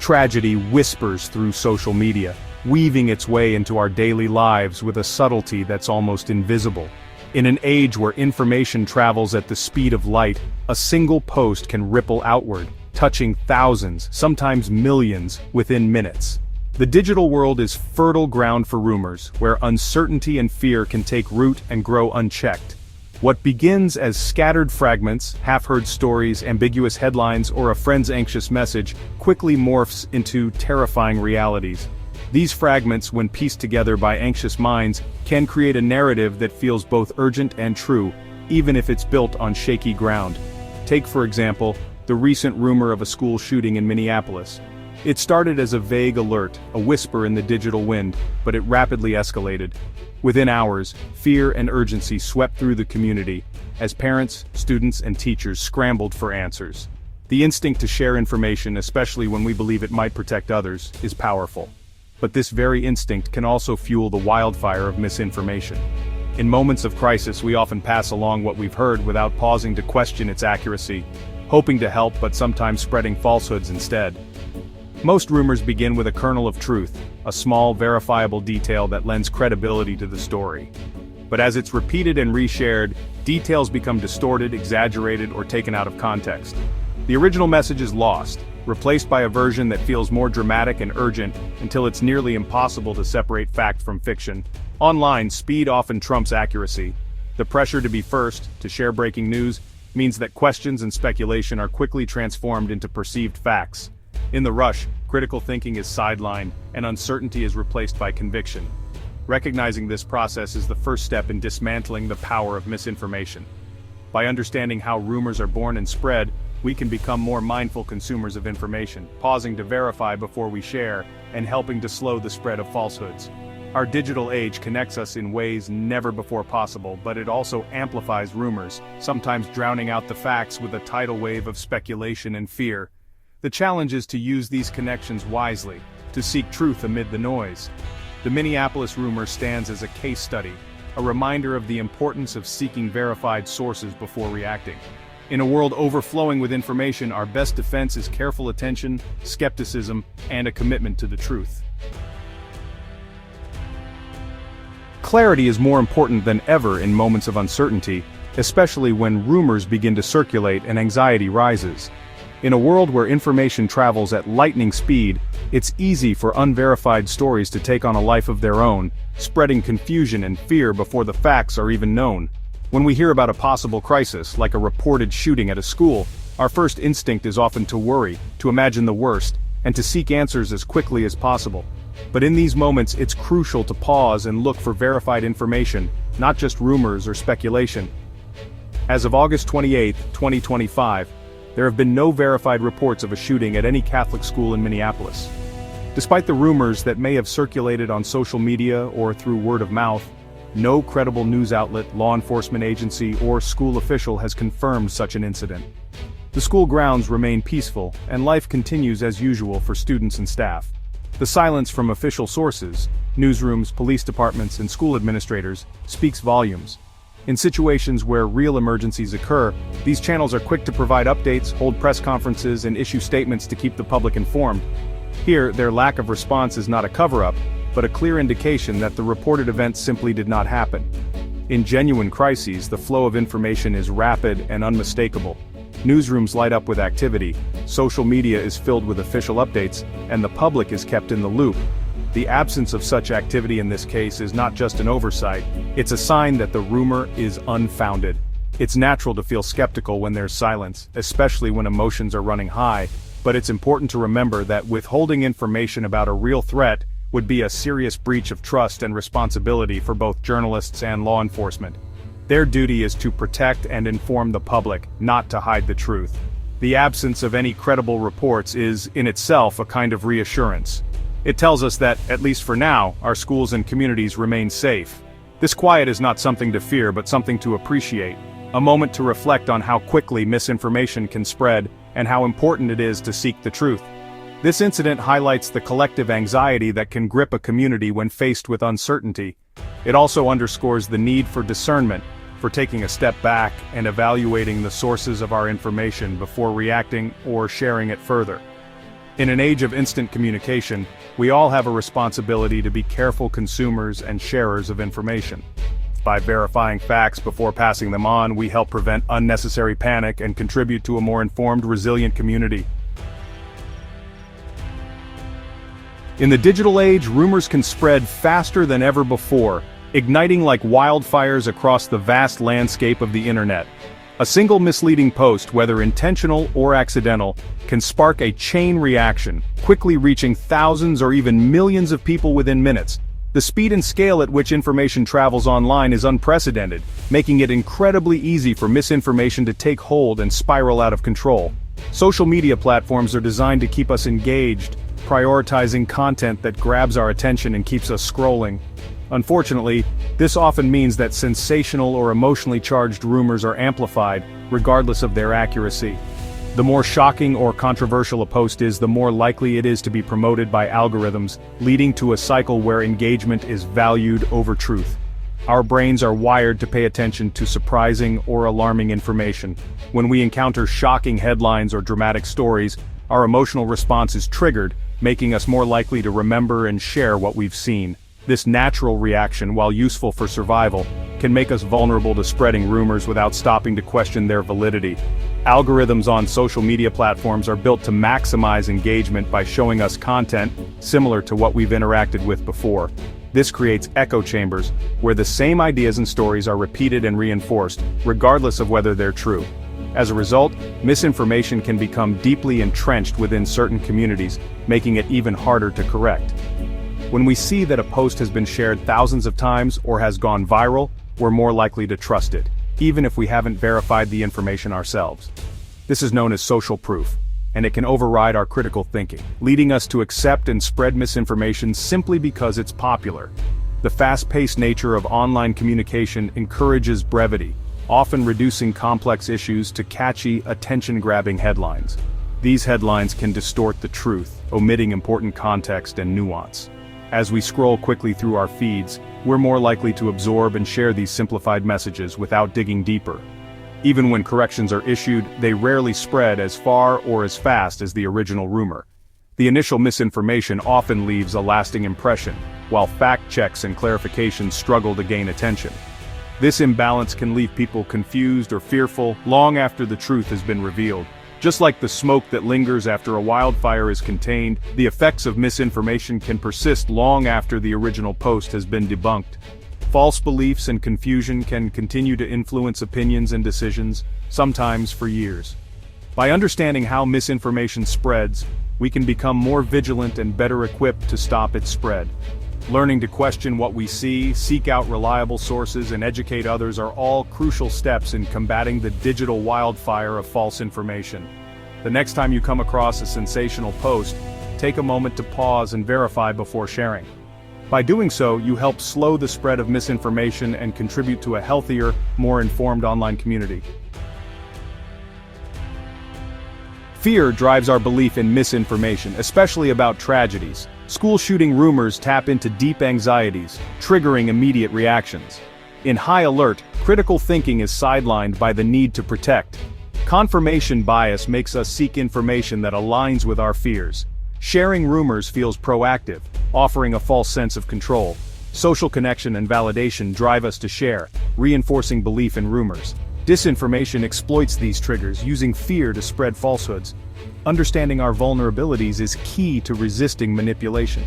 Tragedy whispers through social media, weaving its way into our daily lives with a subtlety that's almost invisible. In an age where information travels at the speed of light, a single post can ripple outward, touching thousands, sometimes millions, within minutes. The digital world is fertile ground for rumors, where uncertainty and fear can take root and grow unchecked. What begins as scattered fragments, half-heard stories, ambiguous headlines, or a friend's anxious message, quickly morphs into terrifying realities. These fragments, when pieced together by anxious minds, can create a narrative that feels both urgent and true, even if it's built on shaky ground. Take, for example, the recent rumor of a school shooting in Minneapolis. It started as a vague alert, a whisper in the digital wind, but it rapidly escalated. Within hours, fear and urgency swept through the community, as parents, students, and teachers scrambled for answers. The instinct to share information, especially when we believe it might protect others, is powerful. But this very instinct can also fuel the wildfire of misinformation. In moments of crisis, we often pass along what we've heard without pausing to question its accuracy, hoping to help but sometimes spreading falsehoods instead. Most rumors begin with a kernel of truth, a small, verifiable detail that lends credibility to the story. But as it's repeated and reshared, details become distorted, exaggerated, or taken out of context. The original message is lost, replaced by a version that feels more dramatic and urgent until it's nearly impossible to separate fact from fiction. Online, speed often trumps accuracy. The pressure to be first, to share breaking news, means that questions and speculation are quickly transformed into perceived facts. In the rush, critical thinking is sidelined, and uncertainty is replaced by conviction. Recognizing this process is the first step in dismantling the power of misinformation. By understanding how rumors are born and spread, we can become more mindful consumers of information, pausing to verify before we share, and helping to slow the spread of falsehoods. Our digital age connects us in ways never before possible, but it also amplifies rumors, sometimes drowning out the facts with a tidal wave of speculation and fear. The challenge is to use these connections wisely, to seek truth amid the noise. The Minneapolis rumor stands as a case study, a reminder of the importance of seeking verified sources before reacting. In a world overflowing with information, our best defense is careful attention, skepticism, and a commitment to the truth. Clarity is more important than ever in moments of uncertainty, especially when rumors begin to circulate and anxiety rises. In a world where information travels at lightning speed, it's easy for unverified stories to take on a life of their own, spreading confusion and fear before the facts are even known. When we hear about a possible crisis, like a reported shooting at a school, our first instinct is often to worry, to imagine the worst, and to seek answers as quickly as possible. But in these moments, it's crucial to pause and look for verified information, not just rumors or speculation. As of August 28, 2025, there have been no verified reports of a shooting at any Catholic school in Minneapolis. Despite the rumors that may have circulated on social media or through word of mouth, no credible news outlet, law enforcement agency, or school official has confirmed such an incident. The school grounds remain peaceful, and life continues as usual for students and staff. The silence from official sources, newsrooms, police departments, and school administrators, speaks volumes. In situations where real emergencies occur, these channels are quick to provide updates, hold press conferences, and issue statements to keep the public informed. Here, their lack of response is not a cover-up, but a clear indication that the reported event simply did not happen. In genuine crises, the flow of information is rapid and unmistakable. Newsrooms light up with activity, social media is filled with official updates, and the public is kept in the loop. The absence of such activity in this case is not just an oversight, it's a sign that the rumor is unfounded. It's natural to feel skeptical when there's silence, especially when emotions are running high, but it's important to remember that withholding information about a real threat would be a serious breach of trust and responsibility for both journalists and law enforcement. Their duty is to protect and inform the public, not to hide the truth. The absence of any credible reports is, in itself, a kind of reassurance. It tells us that, at least for now, our schools and communities remain safe. This quiet is not something to fear but something to appreciate, a moment to reflect on how quickly misinformation can spread and how important it is to seek the truth. This incident highlights the collective anxiety that can grip a community when faced with uncertainty. It also underscores the need for discernment, for taking a step back and evaluating the sources of our information before reacting or sharing it further. In an age of instant communication, we all have a responsibility to be careful consumers and sharers of information. By verifying facts before passing them on, we help prevent unnecessary panic and contribute to a more informed, resilient community. In the digital age, rumors can spread faster than ever before, igniting like wildfires across the vast landscape of the internet. A single misleading post, whether intentional or accidental, can spark a chain reaction, quickly reaching thousands or even millions of people within minutes. The speed and scale at which information travels online is unprecedented, making it incredibly easy for misinformation to take hold and spiral out of control. Social media platforms are designed to keep us engaged, prioritizing content that grabs our attention and keeps us scrolling. Unfortunately, this often means that sensational or emotionally charged rumors are amplified, regardless of their accuracy. The more shocking or controversial a post is, the more likely it is to be promoted by algorithms, leading to a cycle where engagement is valued over truth. Our brains are wired to pay attention to surprising or alarming information. When we encounter shocking headlines or dramatic stories, our emotional response is triggered, making us more likely to remember and share what we've seen. This natural reaction, while useful for survival, can make us vulnerable to spreading rumors without stopping to question their validity. Algorithms on social media platforms are built to maximize engagement by showing us content similar to what we've interacted with before. This creates echo chambers, where the same ideas and stories are repeated and reinforced, regardless of whether they're true. As a result, misinformation can become deeply entrenched within certain communities, making it even harder to correct. When we see that a post has been shared thousands of times or has gone viral, we're more likely to trust it, even if we haven't verified the information ourselves. This is known as social proof, and it can override our critical thinking, leading us to accept and spread misinformation simply because it's popular. The fast-paced nature of online communication encourages brevity, often reducing complex issues to catchy, attention-grabbing headlines. These headlines can distort the truth, omitting important context and nuance. As we scroll quickly through our feeds, we're more likely to absorb and share these simplified messages without digging deeper. Even when corrections are issued, they rarely spread as far or as fast as the original rumor. The initial misinformation often leaves a lasting impression, while fact checks and clarifications struggle to gain attention. This imbalance can leave people confused or fearful long after the truth has been revealed. Just like the smoke that lingers after a wildfire is contained, the effects of misinformation can persist long after the original post has been debunked. False beliefs and confusion can continue to influence opinions and decisions, sometimes for years. By understanding how misinformation spreads, we can become more vigilant and better equipped to stop its spread. Learning to question what we see, seek out reliable sources, and educate others are all crucial steps in combating the digital wildfire of false information. The next time you come across a sensational post, take a moment to pause and verify before sharing. By doing so, you help slow the spread of misinformation and contribute to a healthier, more informed online community. Fear drives our belief in misinformation, especially about tragedies. School shooting rumors tap into deep anxieties, triggering immediate reactions. In high alert, critical thinking is sidelined by the need to protect. Confirmation bias makes us seek information that aligns with our fears. Sharing rumors feels proactive, offering a false sense of control. Social connection and validation drive us to share, reinforcing belief in rumors. Disinformation exploits these triggers, using fear to spread falsehoods. Understanding our vulnerabilities is key to resisting manipulation.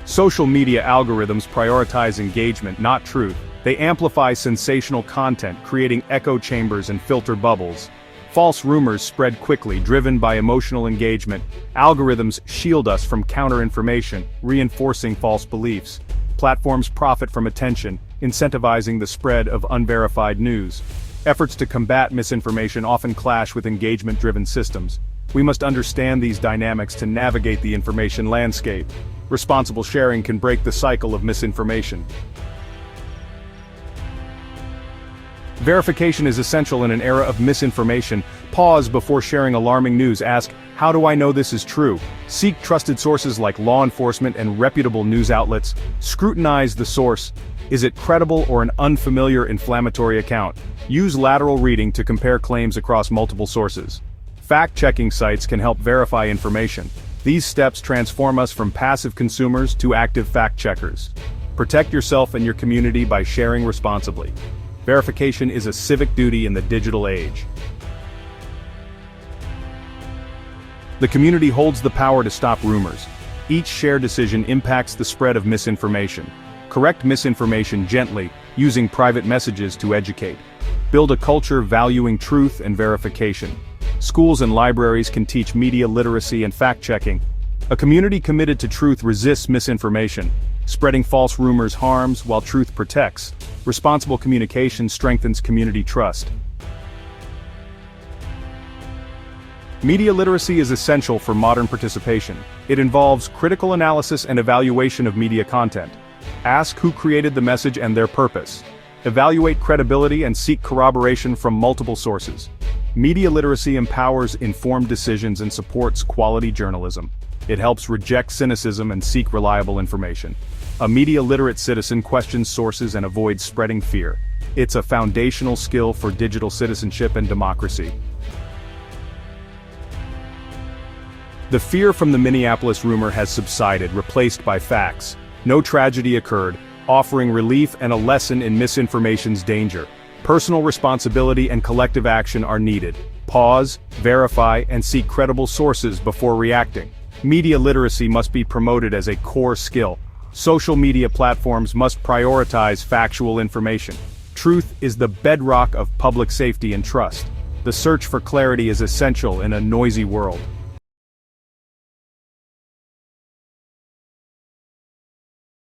Social media algorithms prioritize engagement, not truth. They amplify sensational content, creating echo chambers and filter bubbles. False rumors spread quickly, driven by emotional engagement. Algorithms shield us from counter-information, reinforcing false beliefs. Platforms profit from attention, incentivizing the spread of unverified news. Efforts to combat misinformation often clash with engagement-driven systems. We must understand these dynamics to navigate the information landscape. Responsible sharing can break the cycle of misinformation. Verification is essential in an era of misinformation. Pause before sharing alarming news. Ask, how do I know this is true? Seek trusted sources like law enforcement and reputable news outlets. Scrutinize the source. Is it credible or an unfamiliar inflammatory account? Use lateral reading to compare claims across multiple sources. Fact-checking sites can help verify information. These steps transform us from passive consumers to active fact-checkers. Protect yourself and your community by sharing responsibly. Verification is a civic duty in the digital age. The community holds the power to stop rumors. Each shared decision impacts the spread of misinformation. Correct misinformation gently, using private messages to educate. Build a culture valuing truth and verification. Schools and libraries can teach media literacy and fact-checking. A community committed to truth resists misinformation. Spreading false rumors harms while truth protects. Responsible communication strengthens community trust. Media literacy is essential for modern participation. It involves critical analysis and evaluation of media content. Ask who created the message and their purpose. Evaluate credibility and seek corroboration from multiple sources. Media literacy empowers informed decisions and supports quality journalism. It helps reject cynicism and seek reliable information. A media-literate citizen questions sources and avoids spreading fear. It's a foundational skill for digital citizenship and democracy. The fear from the Minneapolis rumor has subsided, replaced by facts. No tragedy occurred, offering relief and a lesson in misinformation's danger. Personal responsibility and collective action are needed. Pause, verify, and seek credible sources before reacting. Media literacy must be promoted as a core skill. Social media platforms must prioritize factual information. Truth is the bedrock of public safety and trust. The search for clarity is essential in a noisy world.